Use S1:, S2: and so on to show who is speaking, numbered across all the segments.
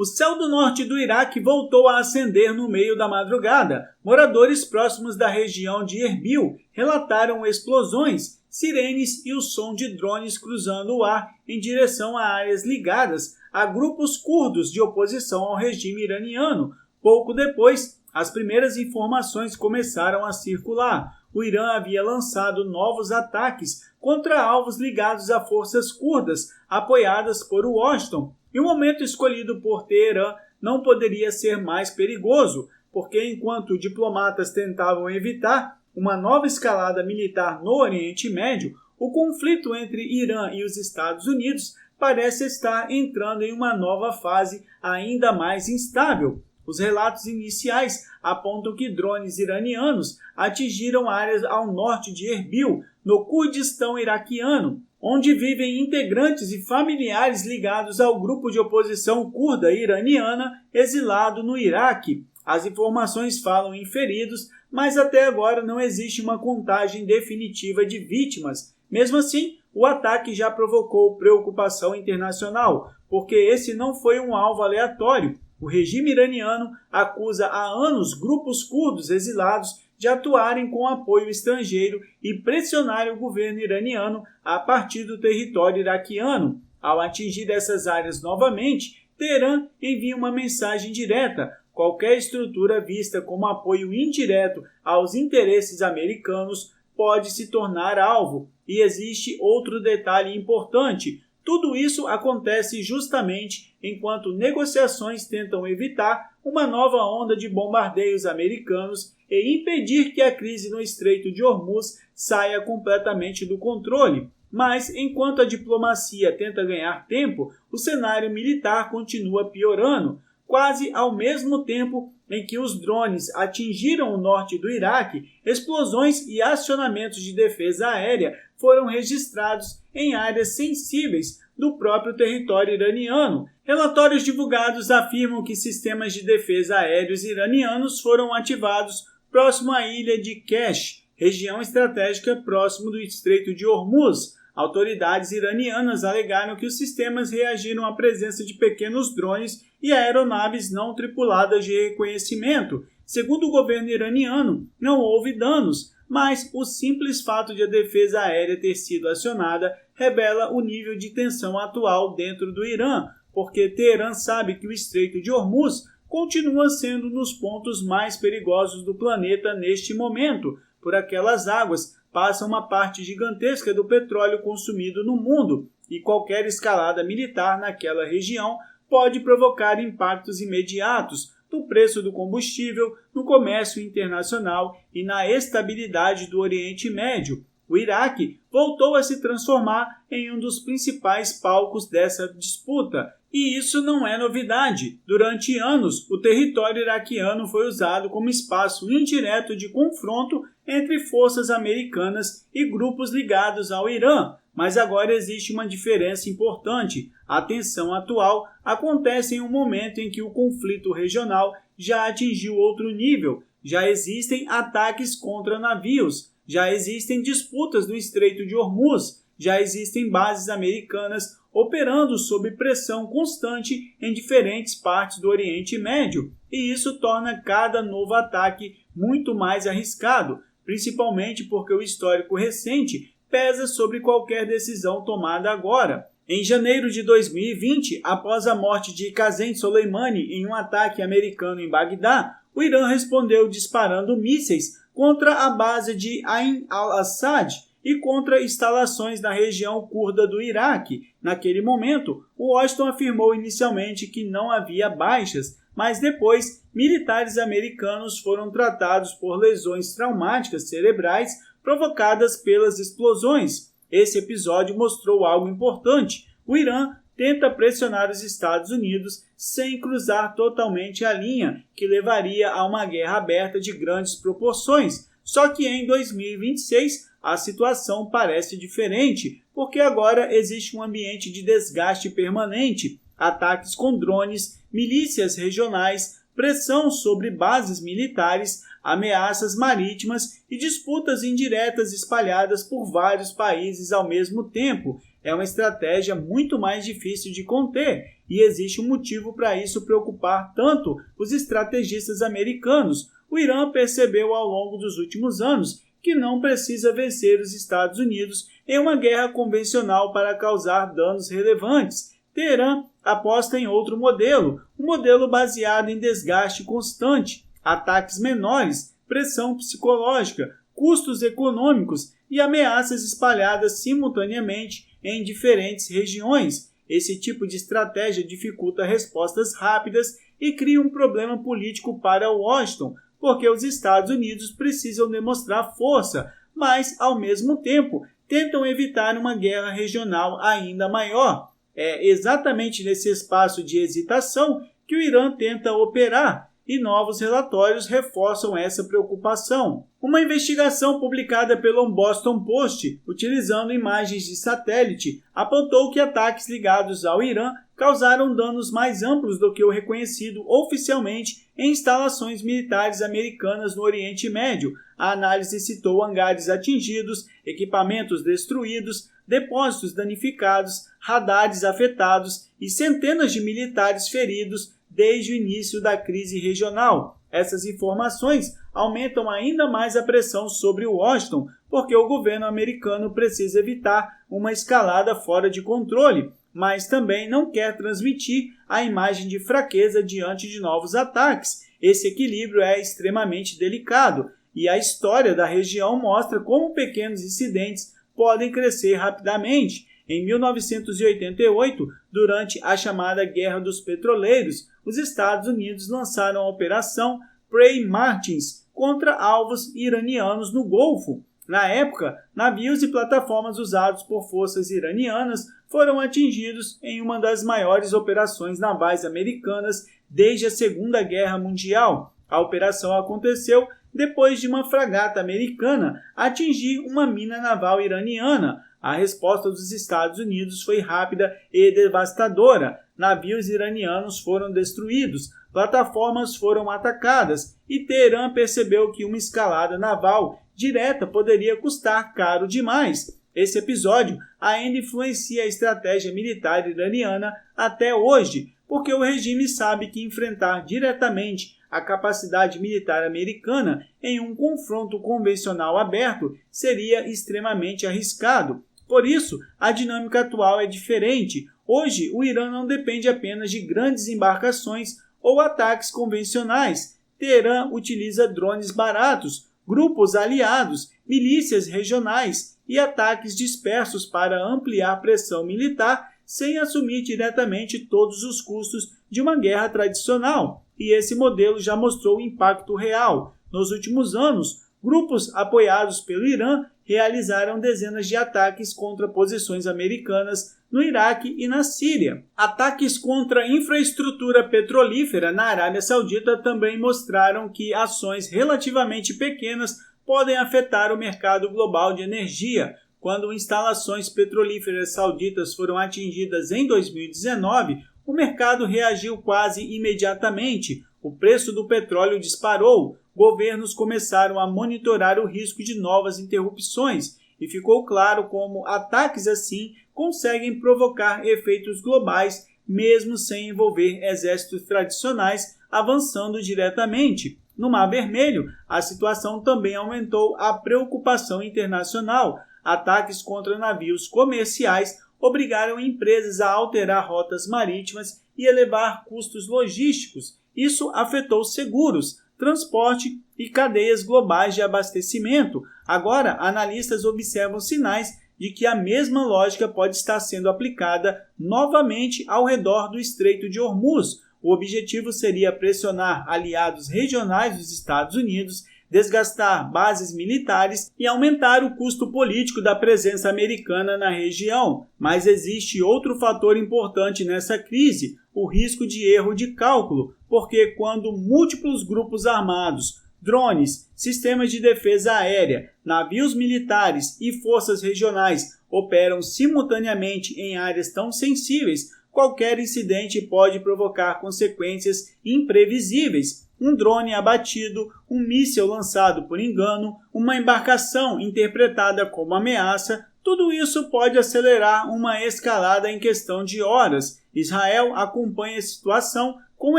S1: O céu do norte do Iraque voltou a acender no meio da madrugada. Moradores próximos da região de Erbil relataram explosões, sirenes e o som de drones cruzando o ar em direção a áreas ligadas a grupos curdos de oposição ao regime iraniano. Pouco depois, as primeiras informações começaram a circular. O Irã havia lançado novos ataques contra alvos ligados a forças curdas apoiadas por Washington. E o momento escolhido por Teherã não poderia ser mais perigoso, porque enquanto diplomatas tentavam evitar uma nova escalada militar no Oriente Médio, o conflito entre Irã e os Estados Unidos parece estar entrando em uma nova fase ainda mais instável. Os relatos iniciais apontam que drones iranianos atingiram áreas ao norte de Erbil, no Kurdistão iraquiano, onde vivem integrantes e familiares ligados ao grupo de oposição curda iraniana exilado no Iraque. As informações falam em feridos, mas até agora não existe uma contagem definitiva de vítimas. Mesmo assim, o ataque já provocou preocupação internacional, porque esse não foi um alvo aleatório. O regime iraniano acusa há anos grupos curdos exilados de atuarem com apoio estrangeiro e pressionarem o governo iraniano a partir do território iraquiano. Ao atingir essas áreas novamente, Teherã envia uma mensagem direta: qualquer estrutura vista como apoio indireto aos interesses americanos pode se tornar alvo. E existe outro detalhe importante: tudo isso acontece justamente enquanto negociações tentam evitar uma nova onda de bombardeios americanos e impedir que a crise no Estreito de Hormuz saia completamente do controle. Mas, enquanto a diplomacia tenta ganhar tempo, o cenário militar continua piorando. Quase ao mesmo tempo em que os drones atingiram o norte do Iraque, explosões e acionamentos de defesa aérea foram registrados em áreas sensíveis do próprio território iraniano. Relatórios divulgados afirmam que sistemas de defesa aéreos iranianos foram ativados próximo à ilha de Kesh, região estratégica próximo do Estreito de Hormuz. Autoridades iranianas alegaram que os sistemas reagiram à presença de pequenos drones e aeronaves não tripuladas de reconhecimento. Segundo o governo iraniano, não houve danos, mas o simples fato de a defesa aérea ter sido acionada revela o nível de tensão atual dentro do Irã, porque Teherã sabe que o Estreito de Hormuz continua sendo um dos pontos mais perigosos do planeta neste momento. Por aquelas águas passa uma parte gigantesca do petróleo consumido no mundo, e qualquer escalada militar naquela região pode provocar impactos imediatos no preço do combustível, no comércio internacional e na estabilidade do Oriente Médio. O Iraque voltou a se transformar em um dos principais palcos dessa disputa, e isso não é novidade. Durante anos, o território iraquiano foi usado como espaço indireto de confronto entre forças americanas e grupos ligados ao Irã. Mas agora existe uma diferença importante. A tensão atual acontece em um momento em que o conflito regional já atingiu outro nível. Já existem ataques contra navios, já existem disputas no Estreito de Hormuz, já existem bases americanas operando sob pressão constante em diferentes partes do Oriente Médio, e isso torna cada novo ataque muito mais arriscado, principalmente porque o histórico recente pesa sobre qualquer decisão tomada agora. Em janeiro de 2020, após a morte de Qasem Soleimani em um ataque americano em Bagdá, o Irã respondeu disparando mísseis contra a base de Ain al-Assad e contra instalações na região curda do Iraque. Naquele momento, Washington afirmou inicialmente que não havia baixas, mas depois militares americanos foram tratados por lesões traumáticas cerebrais provocadas pelas explosões. Esse episódio mostrou algo importante. O Irã tenta pressionar os Estados Unidos sem cruzar totalmente a linha, que levaria a uma guerra aberta de grandes proporções. Só que em 2026 a situação parece diferente, porque agora existe um ambiente de desgaste permanente, ataques com drones, milícias regionais, pressão sobre bases militares, ameaças marítimas e disputas indiretas espalhadas por vários países ao mesmo tempo. é uma estratégia muito mais difícil de conter e existe um motivo para isso preocupar tanto os estrategistas americanos. O Irã percebeu ao longo dos últimos anos que não precisa vencer os Estados Unidos em uma guerra convencional para causar danos relevantes. Teherã aposta em outro modelo, um modelo baseado em desgaste constante, ataques menores, pressão psicológica, custos econômicos e ameaças espalhadas simultaneamente em diferentes regiões. Esse tipo de estratégia dificulta respostas rápidas e cria um problema político para Washington, porque os Estados Unidos precisam demonstrar força, mas, ao mesmo tempo, tentam evitar uma guerra regional ainda maior. É exatamente nesse espaço de hesitação que o Irã tenta operar, e novos relatórios reforçam essa preocupação. Uma investigação publicada pelo Boston Post, utilizando imagens de satélite, apontou que ataques ligados ao Irã causaram danos mais amplos do que o reconhecido oficialmente em instalações militares americanas no Oriente Médio. A análise citou hangares atingidos, equipamentos destruídos, depósitos danificados, radares afetados e centenas de militares feridos desde o início da crise regional. Essas informações aumentam ainda mais a pressão sobre Washington, porque o governo americano precisa evitar uma escalada fora de controle, mas também não quer transmitir a imagem de fraqueza diante de novos ataques. Esse equilíbrio é extremamente delicado, e a história da região mostra como pequenos incidentes podem crescer rapidamente. Em 1988, durante a chamada Guerra dos Petroleiros, os Estados Unidos lançaram a Operação Prey Martins contra alvos iranianos no Golfo. Na época, navios e plataformas usados por forças iranianas foram atingidos em uma das maiores operações navais americanas desde a Segunda Guerra Mundial. A operação aconteceu depois de uma fragata americana atingir uma mina naval iraniana. A resposta dos Estados Unidos foi rápida e devastadora. Navios iranianos foram destruídos, plataformas foram atacadas e Teherã percebeu que uma escalada naval direta poderia custar caro demais. Esse episódio ainda influencia a estratégia militar iraniana até hoje, porque o regime sabe que enfrentar diretamente a capacidade militar americana em um confronto convencional aberto seria extremamente arriscado. Por isso, a dinâmica atual é diferente. Hoje, o Irã não depende apenas de grandes embarcações ou ataques convencionais. Teherã utiliza drones baratos, grupos aliados, milícias regionais e ataques dispersos para ampliar pressão militar sem assumir diretamente todos os custos de uma guerra tradicional. E esse modelo já mostrou impacto real. Nos últimos anos, grupos apoiados pelo Irã realizaram dezenas de ataques contra posições americanas no Iraque e na Síria. Ataques contra a infraestrutura petrolífera na Arábia Saudita também mostraram que ações relativamente pequenas podem afetar o mercado global de energia. Quando instalações petrolíferas sauditas foram atingidas em 2019, o mercado reagiu quase imediatamente. O preço do petróleo disparou. Governos começaram a monitorar o risco de novas interrupções e ficou claro como ataques assim conseguem provocar efeitos globais mesmo sem envolver exércitos tradicionais avançando diretamente. No Mar Vermelho, a situação também aumentou a preocupação internacional. Ataques contra navios comerciais obrigaram empresas a alterar rotas marítimas e elevar custos logísticos. Isso afetou seguros, transporte e cadeias globais de abastecimento. Agora, analistas observam sinais de que a mesma lógica pode estar sendo aplicada novamente ao redor do Estreito de Hormuz. O objetivo seria pressionar aliados regionais dos Estados Unidos, desgastar bases militares e aumentar o custo político da presença americana na região. Mas existe outro fator importante nessa crise, o risco de erro de cálculo, porque quando múltiplos grupos armados, drones, sistemas de defesa aérea, navios militares e forças regionais operam simultaneamente em áreas tão sensíveis, qualquer incidente pode provocar consequências imprevisíveis. Um drone abatido, um míssil lançado por engano, uma embarcação interpretada como ameaça, Tudo isso pode acelerar uma escalada em questão de horas. Israel acompanha a situação com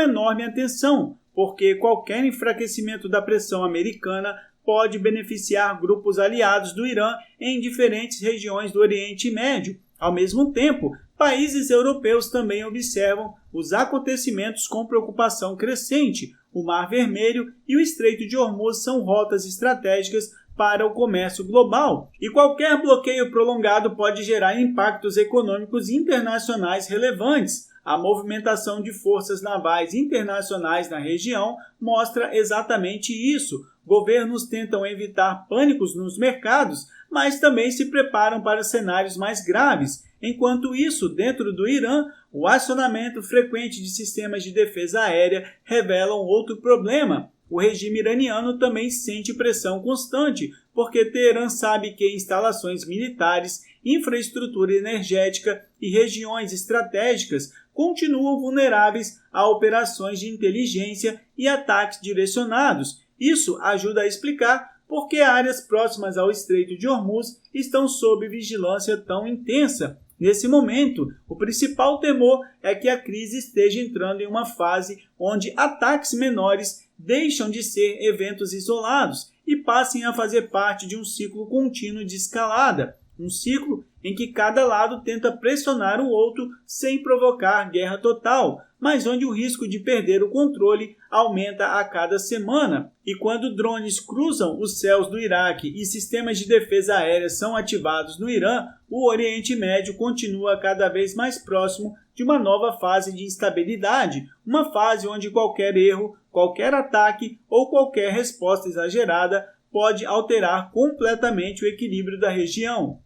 S1: enorme atenção, porque qualquer enfraquecimento da pressão americana pode beneficiar grupos aliados do Irã em diferentes regiões do Oriente Médio. Ao mesmo tempo, países europeus também observam os acontecimentos com preocupação crescente. O Mar Vermelho e o Estreito de Hormuz são rotas estratégicas para o comércio global, e qualquer bloqueio prolongado pode gerar impactos econômicos internacionais relevantes. A movimentação de forças navais internacionais na região mostra exatamente isso. Governos tentam evitar pânicos nos mercados, mas também se preparam para cenários mais graves. Enquanto isso, dentro do Irã, o acionamento frequente de sistemas de defesa aérea revelam outro problema. O regime iraniano também sente pressão constante, porque Teherã sabe que instalações militares, infraestrutura energética e regiões estratégicas continuam vulneráveis a operações de inteligência e ataques direcionados. Isso ajuda a explicar por que áreas próximas ao Estreito de Hormuz estão sob vigilância tão intensa. Nesse momento, o principal temor é que a crise esteja entrando em uma fase onde ataques menores deixam de ser eventos isolados e passem a fazer parte de um ciclo contínuo de escalada, um ciclo em que cada lado tenta pressionar o outro sem provocar guerra total, mas onde o risco de perder o controle aumenta a cada semana. E quando drones cruzam os céus do Iraque e sistemas de defesa aérea são ativados no Irã, o Oriente Médio continua cada vez mais próximo de uma nova fase de instabilidade, uma fase onde qualquer erro, qualquer ataque ou qualquer resposta exagerada pode alterar completamente o equilíbrio da região.